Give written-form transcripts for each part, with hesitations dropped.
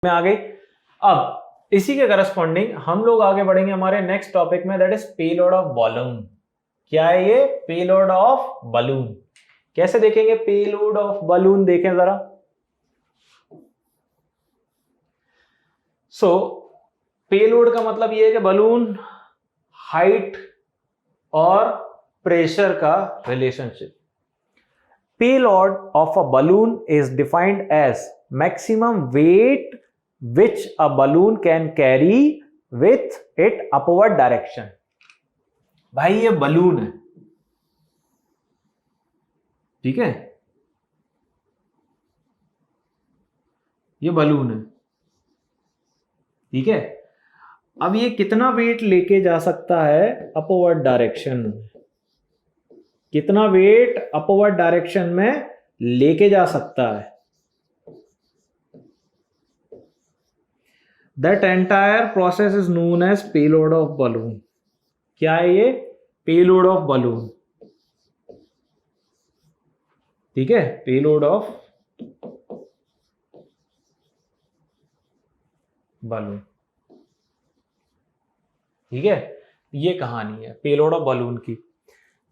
में आ गई। अब इसी के करस्पॉन्डिंग हम लोग आगे बढ़ेंगे हमारे नेक्स्ट टॉपिक में, that is payload of balloon. क्या है ये? Payload of balloon. कैसे देखेंगे पेलोड ऑफ बलून? देखें जरा। सो पेलोड का मतलब ये है कि बलून हाइट और प्रेशर का relationship. Payload of a balloon is defined as maximum weight which a balloon can carry with it upward direction। भाई ये बलून है, ठीक है, ये बलून है, ठीक है। अब ये कितना वेट लेके जा सकता है अपवर्ड डायरेक्शन में? कितना वेट अपवर्ड डायरेक्शन में लेके जा सकता है? That entire process is known as payload of balloon. क्या है ये? पेलोड ऑफ बलून, ठीक है, पेलोड ऑफ बलून, ठीक है। ये कहानी है पेलोड ऑफ बलून की।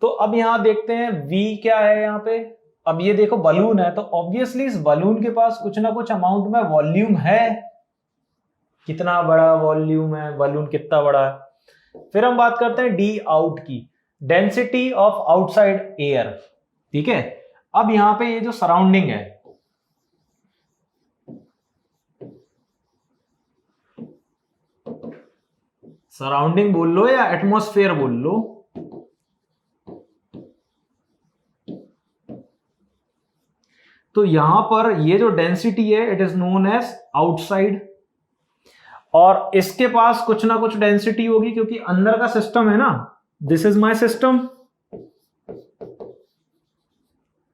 तो अब यहां देखते हैं V क्या है यहां पे। अब ये देखो बलून है तो ऑब्वियसली इस बलून के पास कुछ ना कुछ अमाउंट में वॉल्यूम है। कितना बड़ा वॉल्यूम है, बलून कितना बड़ा है। फिर हम बात करते हैं D आउट की, डेंसिटी ऑफ आउटसाइड एयर, ठीक है। अब यहां पे ये जो सराउंडिंग है, सराउंडिंग बोल लो या एटमॉस्फेयर बोल लो, तो यहां पर ये जो डेंसिटी है it is known as outside, और इसके पास कुछ ना कुछ डेंसिटी होगी क्योंकि अंदर का सिस्टम है ना। दिस इज माय सिस्टम,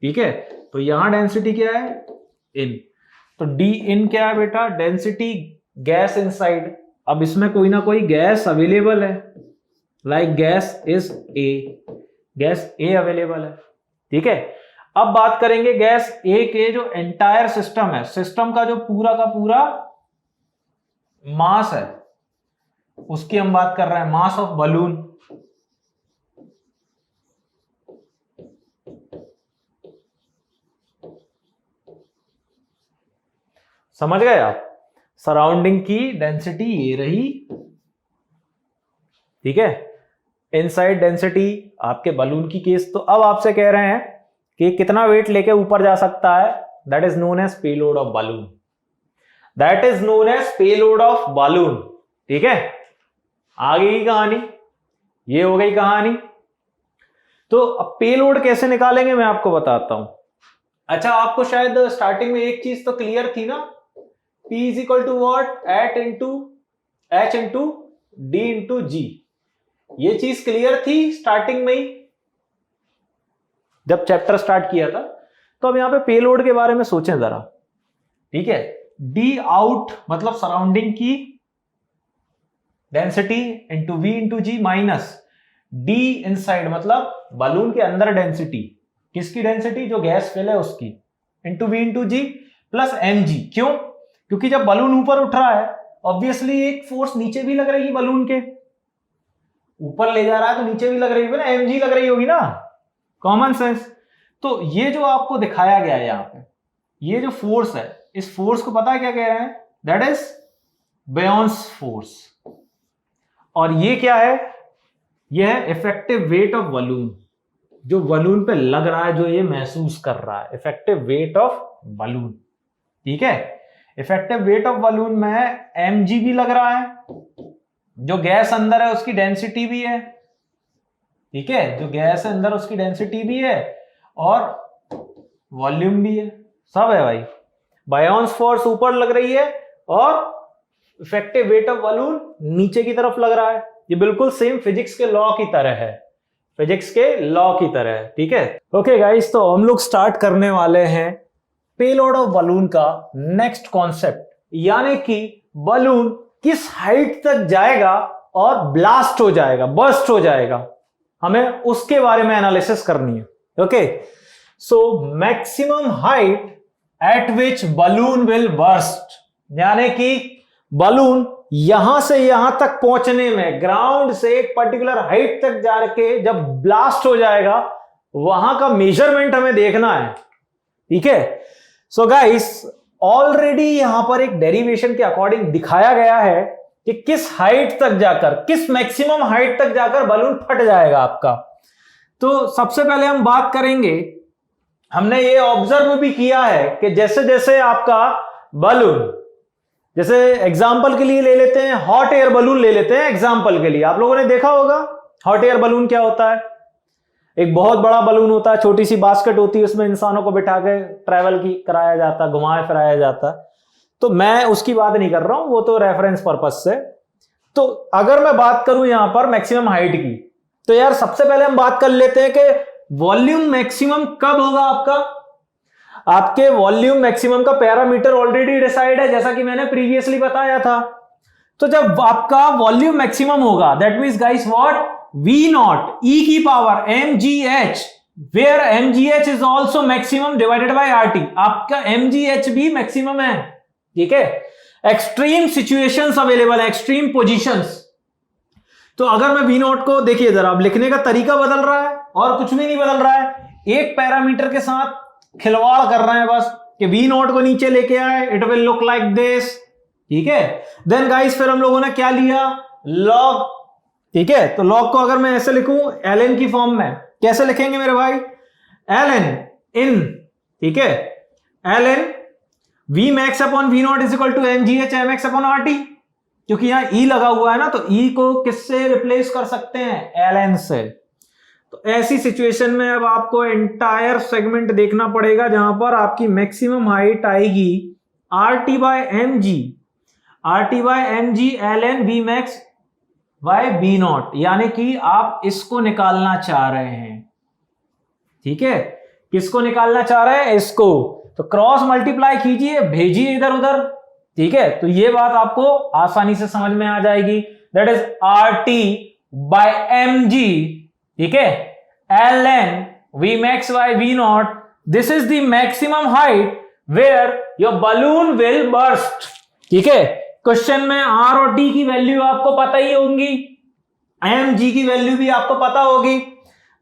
ठीक है। तो यहां डेंसिटी क्या है? इन। तो डी इन क्या है बेटा? Density gas inside. अब इसमें कोई ना कोई गैस अवेलेबल है, like gas is a, gas A available है, ठीक है। अब बात करेंगे गैस ए के जो एंटायर सिस्टम है, सिस्टम का जो पूरा का पूरा मास है, उसकी हम बात कर रहे हैं, मास ऑफ बलून। समझ गए आप? सराउंडिंग की डेंसिटी ये रही, ठीक है। इनसाइड डेंसिटी आपके बलून की केस। तो अब आपसे कह रहे हैं कि कितना वेट लेके ऊपर जा सकता है, that is known as payload of balloon, that is known as payload of balloon, ठीक है। आगे की कहानी ये हो गई कहानी। तो अब पेलोड कैसे निकालेंगे मैं आपको बताता हूं। अच्छा, आपको शायद स्टार्टिंग में एक चीज तो क्लियर थी ना, P is equal to what? At into h into d into g. ये चीज क्लियर थी स्टार्टिंग में ही जब चैप्टर स्टार्ट किया था। तो अब यहां पे पेलोड के बारे में सोचें जरा, ठीक है। डी आउट मतलब सराउंडिंग की density into v into g minus d inside मतलब बलून के अंदर डेंसिटी, किसकी डेंसिटी? जो गैस फिल है उसकी, into v into g plus m g. क्यों? क्योंकि जब बलून ऊपर उठ रहा है ऑब्वियसली एक फोर्स नीचे भी लग रही है, बलून के ऊपर ले जा रहा है तो नीचे भी लग रही होगी ना, एम जी लग रही होगी ना, कॉमन सेंस। तो ये जो आपको दिखाया गया है यहां पे, ये जो फोर्स है, इस फोर्स को पता है क्या कह रहे हैं? That is बेयोंस force. और ये क्या है? ये है इफेक्टिव वेट ऑफ बलून, जो बलून पे लग रहा है, जो ये महसूस कर रहा है, इफेक्टिव वेट ऑफ बलून, ठीक है। इफेक्टिव वेट ऑफ बलून में mg भी लग रहा है, जो गैस अंदर है उसकी डेंसिटी भी है, ठीक है, जो गैस है अंदर उसकी डेंसिटी भी है और वॉल्यूम भी है, सब है भाई। बायोन्स फोर्स ऊपर लग रही है और इफेक्टिव वेट ऑफ बलून नीचे की तरफ लग रहा है। ये बिल्कुल सेम फिजिक्स के लॉ की तरह है, फिजिक्स के लॉ की तरह है, ठीक है। ओके गाइस, तो हम लोग स्टार्ट करने वाले हैं पेलोड ऑफ बलून का नेक्स्ट कॉन्सेप्ट, यानी कि बलून किस हाइट तक जाएगा और ब्लास्ट हो जाएगा, बर्स्ट हो जाएगा, हमें उसके बारे में एनालिसिस करनी है। Okay, so maximum height eight which balloon will burst, यानी कि बलून यहां से यहां तक पहुंचने में, ग्राउंड से एक पर्टिकुलर हाइट तक जाके जब ब्लास्ट हो जाएगा, वहां का मेजरमेंट हमें देखना है। ठीक है, सो गाइस ऑलरेडी यहां पर एक डेरिवेशन के अकॉर्डिंग दिखाया गया है कि किस हाइट तक जाकर, किस मैक्सिमम हाइट तक जाकर बलून फट जाएगा आपका। तो सबसे पहले हम बात करेंगे, हमने ये ऑब्जर्व भी किया है कि जैसे जैसे आपका बलून, जैसे एग्जाम्पल के लिए ले लेते हैं, हॉट एयर बलून ले लेते हैं एग्जाम्पल के लिए। आप लोगों ने देखा होगा हॉट एयर बलून क्या होता है। एक बहुत बड़ा बलून होता है, छोटी सी बास्केट होती है, उसमें इंसानों को बिठा के ट्रैवल की कराया जाता है, घुमाया फिराया जाता है। तो मैं उसकी बात नहीं कर रहा हूं, वो तो रेफरेंस पर्पज से। तो अगर मैं बात करूं यहां पर मैक्सिमम हाइट की, तो यार सबसे पहले हम बात कर लेते हैं कि वॉल्यूम मैक्सिमम कब होगा आपका। आपके वॉल्यूम मैक्सिमम का पैरामीटर ऑलरेडी डिसाइड है, जैसा कि मैंने प्रीवियसली बताया था। तो जब आपका वॉल्यूम मैक्सिमम होगा, that means guys what, V nought e की power mgh, where mgh is also maximum divided by RT। आपका mgh भी मैक्सिमम है। ठीक है, एक्सट्रीम सिचुएशंस अवेलेबल है, एक्सट्रीम पोजीशंस। तो अगर मैं V नॉट को देखिए जरा, अब लिखने का तरीका बदल रहा है और कुछ भी नहीं बदल रहा है, एक पैरामीटर के साथ खिलवाड़ कर रहे हैं बस, कि V नॉट को नीचे लेके आए, it will look like this. ठीक है, देन गाइस फिर हम लोगों ने क्या लिया, लॉग। ठीक है, तो लॉग को अगर मैं ऐसे लिखूं ln की फॉर्म में, कैसे लिखेंगे मेरे भाई, ln इन, ठीक है, ln V max upon V nought is equal to mgh mx upon RT। क्योंकि यहां E लगा हुआ है ना, तो E को किससे रिप्लेस कर सकते हैं, ln से। तो ऐसी सिचुएशन में अब आपको एंटायर सेगमेंट देखना पड़ेगा, जहां पर आपकी मैक्सिमम हाइट आएगी RT by mg, RT by mg ln V max by V nought, यानी कि आप इसको निकालना चाह रहे हैं। ठीक है, किसको निकालना चाह रहे हैं, इसको। तो क्रॉस मल्टीप्लाई कीजिए, भेजिए इधर उधर। ठीक है, तो ये बात आपको आसानी से समझ में आ जाएगी, that is RT by mg, ठीक है, ln V max by V naught, this is the maximum height where your balloon will burst। ठीक है, क्वेश्चन में R और T की वैल्यू आपको पता ही होंगी, mg की वैल्यू भी आपको पता होगी।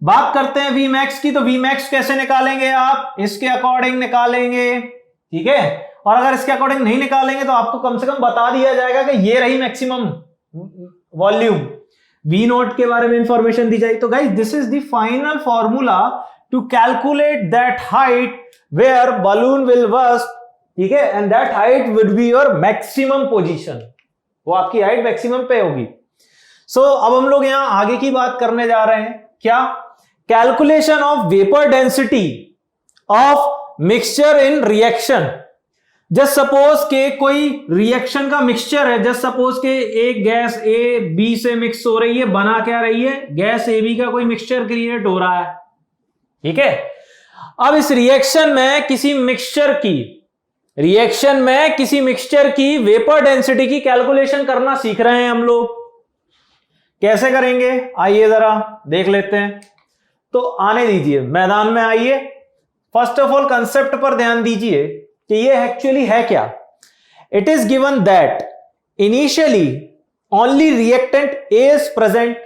बात करते हैं V max की, तो V max कैसे निकालेंगे आप, इसके अकॉर्डिंग निकालेंगे। ठीक है, और अगर इसके अकॉर्डिंग नहीं निकालेंगे तो आपको कम से कम बता दिया जाएगा कि ये रही मैक्सिमम वॉल्यूम, V नोट के बारे में इंफॉर्मेशन दी जाए। तो guys this is the final formula to calculate that height where balloon will burst. ठीक है, and that height would be your maximum position, वो आपकी हाइट मैक्सिमम पे होगी। सो अब हम लोग यहां आगे की बात करने जा रहे हैं, क्या, calculation of vapour density of mixture in reaction. Just suppose के कोई रिएक्शन का मिक्सचर है, जस्ट सपोज के एक गैस ए बी से मिक्स हो रही है, बना क्या रही है, गैस ए बी का कोई मिक्सचर क्रिएट हो रहा है। ठीक है, अब इस रिएक्शन में किसी मिक्सचर की वेपर डेंसिटी की कैलकुलेशन करना सीख रहे हैं हम लोग। कैसे करेंगे, आइए जरा देख लेते हैं। तो आने दीजिए, मैदान में आइए। फर्स्ट ऑफ ऑल कंसेप्ट पर ध्यान दीजिए कि ये एक्चुअली है क्या। It is given that initially only reactant A is present.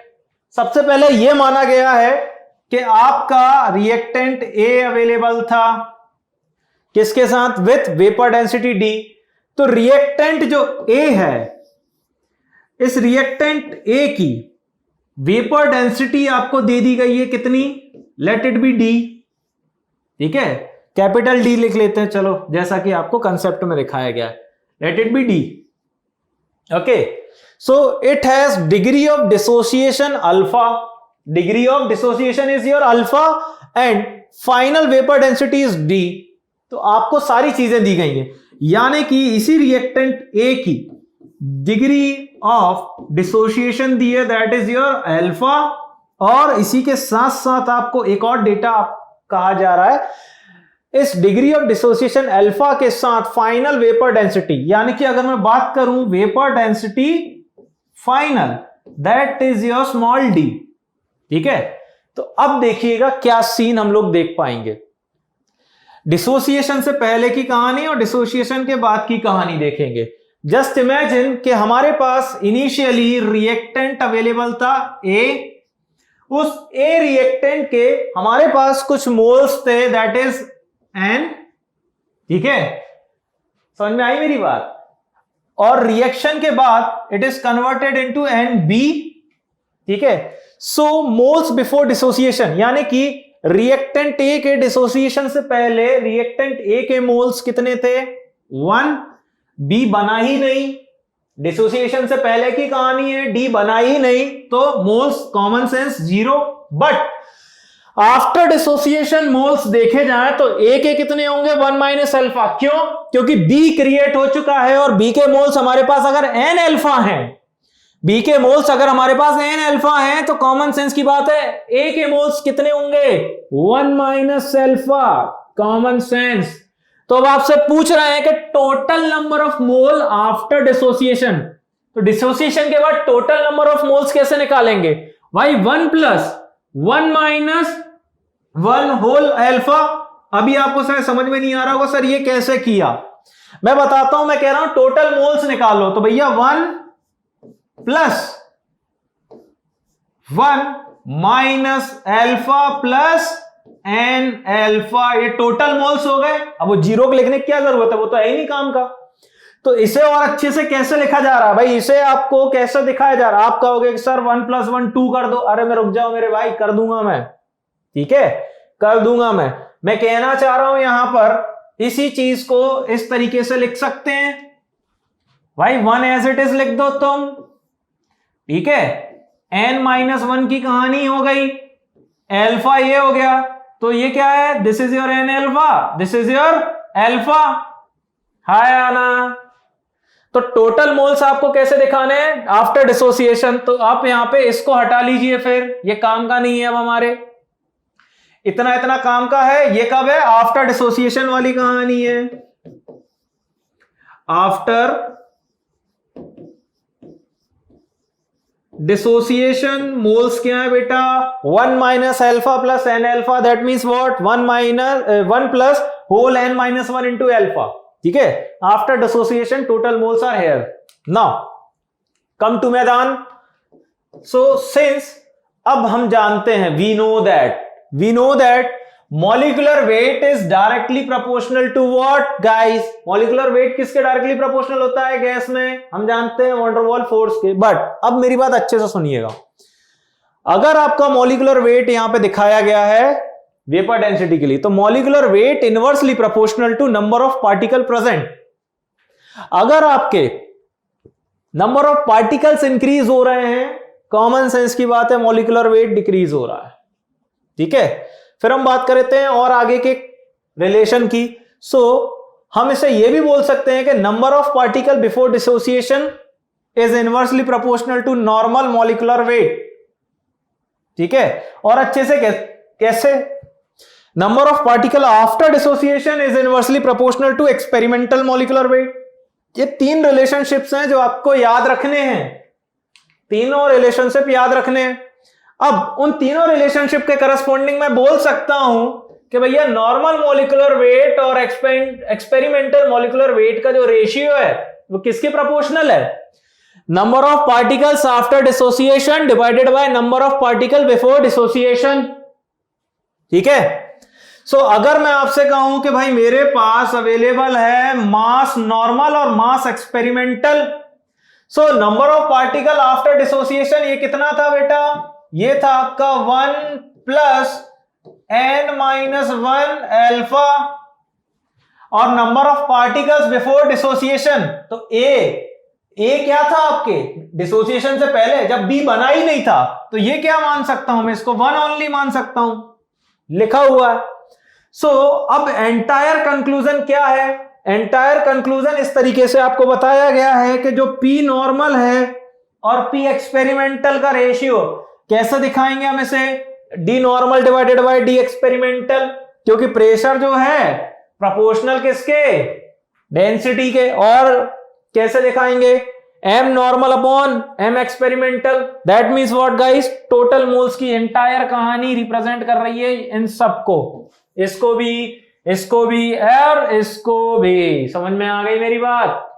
सबसे पहले यह माना गया है कि आपका रिएक्टेंट ए अवेलेबल था, किसके साथ, विथ वेपर डेंसिटी डी। तो रिएक्टेंट जो ए है, इस रिएक्टेंट ए की वेपर डेंसिटी आपको दे दी गई है कितनी, लेट इट बी डी। ठीक है, कैपिटल डी लिख लेते हैं, चलो, जैसा कि आपको कंसेप्ट में दिखाया गया है, let it be D. Okay, so it has degree of dissociation alpha, degree of dissociation is your alpha and final vapour density is D. तो आपको सारी चीजें दी गई हैं, यानी कि इसी रिएक्टेंट ए की डिग्री ऑफ डिसोसिएशन दी है, दैट इज योर अल्फा। और इसी के साथ साथ आपको एक और डेटा कहा जा रहा है, इस डिग्री ऑफ डिसोसिएशन अल्फा के साथ फाइनल वेपर डेंसिटी, यानी कि अगर मैं बात करूं vapour density final, that is your small D. ठीक है, तो अब देखिएगा क्या सीन हम लोग देख पाएंगे। डिसोसिएशन से पहले की कहानी और डिसोसिएशन के बाद की कहानी देखेंगे। जस्ट इमेजिन कि हमारे पास इनिशियली रिएक्टेंट अवेलेबल था ए, उस ए रिएक्टेंट के हमारे पास कुछ मोल्स थे, दैट इज एन, ठीक है, समझ में आई मेरी बात। और रिएक्शन के बाद it is converted into n B, ठीक है। सो मोल्स बिफोर डिसोसिएशन, यानी कि रिएक्टेंट ए के डिसोसिएशन से पहले रिएक्टेंट ए के मोल्स कितने थे? 1, बी बना ही नहीं, डिसोसिएशन से पहले की कहानी है, डी बना ही नहीं, तो moles common sense 0। But after dissociation moles देखे जाए तो ए के कितने होंगे? 1 माइनस अल्फा। क्यों? क्योंकि बी क्रिएट हो चुका है और बी के मोल्स हमारे पास अगर एन अल्फा हैं, बी के मोल्स अगर हमारे पास एन अल्फा हैं, तो कॉमन सेंस की बात है ए के मोल्स कितने होंगे? 1 माइनस अल्फा, कॉमन सेंस। तो अब आपसे पूछ रहे हैं कि total number of mole after dissociation, तो डिसोसिएशन के बाद टोटल नंबर ऑफ मोल्स कैसे निकालेंगे? भाई 1 प्लस 1 माइनस 1 होल अल्फा। अभी आपको शायद समझ में नहीं आ रहा होगा सर ये कैसे किया, मैं बताता हूं। मैं कह रहा हूं टोटल मोल्स निकालो, तो भैया 1 plus 1 minus alpha plus n alpha, ये टोटल मोल्स हो गए। अब वो जीरो लिखने की क्या जरूरत है, वो तो है ही नहीं काम का। तो इसे और अच्छे से कैसे लिखा जा रहा है भाई, इसे आपको कैसे दिखाया जा रहा है? आप कहोगे कि सर 1 प्लस 1 2 कर दो। अरे मैं रुक जाओ मेरे भाई, कर दूंगा मैं, ठीक है, कर दूंगा मैं कहना चाह रहा हूं यहां पर इसी चीज को इस तरीके से लिख सकते हैं भाई, 1 एज इट इज लिख दो तुम, ठीक है। n माइनस 1 की कहानी हो गई, अल्फा ये हो गया, तो ये क्या है? This is your n alpha, this is your alpha. हाय आना। तो टोटल मोल्स आपको कैसे दिखाने हैं? After dissociation. तो आप यहां पे इसको हटा लीजिए, फिर ये काम का नहीं है अब हमारे, इतना इतना काम का है। ये कब है? आफ्टर डिसोसिएशन वाली कहानी है। आफ्टर डिसोसिएशन मोल्स क्या है बेटा? 1 minus alpha plus n alpha, that means what? 1 plus whole n minus 1 into alpha, ठीक है। After dissociation total moles are here. Now come to मैदान। सो सिंस अब हम जानते हैं, we know that molecular weight is directly proportional to what guys? Molecular weight किसके directly proportional होता है गैस में? हम जानते हैं वैन डर वाल्स फोर्स के। बट अब मेरी बात अच्छे से सुनिएगा, अगर आपका मॉलिक्यूलर वेट यहां पे दिखाया गया है वेपर डेंसिटी के लिए, तो molecular weight inversely proportional to number of particle present. अगर आपके नंबर ऑफ पार्टिकल्स इंक्रीज हो रहे हैं, कॉमन सेंस की बात है मॉलिक्यूलर वेट डिक्रीज हो रहा है, ठीक है। फिर हम बात करते हैं और आगे के रिलेशन की। सो हम इसे यह भी बोल सकते हैं कि number of particle before dissociation is inversely proportional to normal molecular weight, ठीक है। और अच्छे से कैसे? Number of particle after dissociation is inversely proportional to experimental molecular weight. ये 3 रिलेशनशिप्स हैं जो आपको याद रखने हैं, तीनों रिलेशनशिप याद रखने हैं। अब उन तीनों रिलेशनशिप के करस्पॉन्डिंग मैं बोल सकता हूं कि भैया नॉर्मल मॉलिक्यूलर वेट और एक्सपेरिमेंटल मॉलिक्यूलर वेट का जो रेशियो है वो किसके प्रोपोर्शनल है? Number of particles after dissociation divided by number of particle before dissociation, ठीक है। सो अगर मैं आपसे कहूं कि भाई मेरे पास अवेलेबल है मास नॉर्मल और mass experimental, so number of particle after dissociation ये कितना था बेटा? ये था आपका 1 प्लस n माइनस 1 अल्फा। और number of particles before dissociation, तो ए क्या था आपके डिसोसिएशन से पहले, जब b बना ही नहीं था, तो ये क्या मान सकता हूं मैं? इसको 1 ओनली मान सकता हूं, लिखा हुआ है। सो अब एंटायर कंक्लूजन क्या है? एंटायर कंक्लूजन इस तरीके से आपको बताया गया है कि जो p नॉर्मल है और p एक्सपेरिमेंटल का रेशियो कैसे दिखाएंगे हम इसे? d normal divided by d experimental, क्योंकि प्रेशर जो है प्रोपोर्शनल किसके? डेंसिटी के। और कैसे दिखाएंगे? m normal upon m experimental, that means what guys? Total moles की एंटायर कहानी रिप्रेजेंट कर रही है इन सबको, इसको भी, इसको भी और इसको भी। समझ में आ गई मेरी बात?